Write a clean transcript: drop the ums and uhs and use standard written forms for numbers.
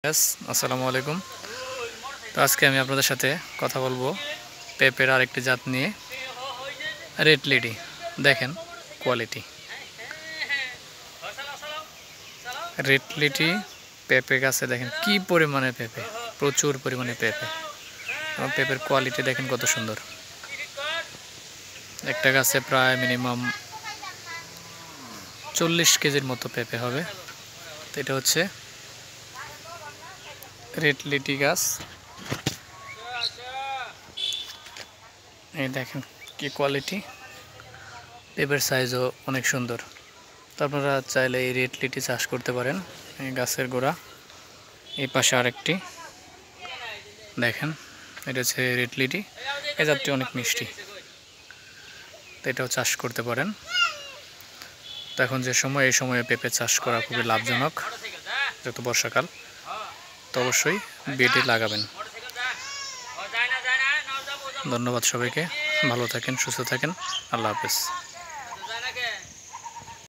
আসসালামু আলাইকুম। তো আজকে আমি আপনাদের সাথে কথা বলবো পেঁপের আরেকটি জাত নিয়ে, রেড লেডি। দেখেন কোয়ালিটি, রেড লেডি পেঁপে গাছে দেখেন কি পরিমাণে পেঁপে, প্রচুর পরিমাণে পেঁপে, এবং পেঁপের কোয়ালিটি দেখেন কত সুন্দর। একটা গাছে প্রায় মিনিমাম 40 কেজির মতো পেঁপে হবে। তো এটা হচ্ছে রেড লেডি গাছ। এই দেখেন কি কোয়ালিটি, পেঁপের সাইজও অনেক সুন্দর। তো আপনারা চাইলে এই রেড লিটি চাষ করতে পারেন। এই গাছের গোড়া, এই পাশে আরেকটি দেখেন, এটা হচ্ছে রেড লিটি। এই জাতটি অনেক মিষ্টি, তো এটাও চাষ করতে পারেন। তো এখন যে সময়, এই সময়ে পেঁপে চাষ করা খুবই লাভজনক, যেহেতু বর্ষাকাল। তো অবশ্যই বেডে লাগাবেন। ধন্যবাদ সবাইকে, ভালো থাকেন, সুস্থ থাকেন, আল্লাহ হাফেজ।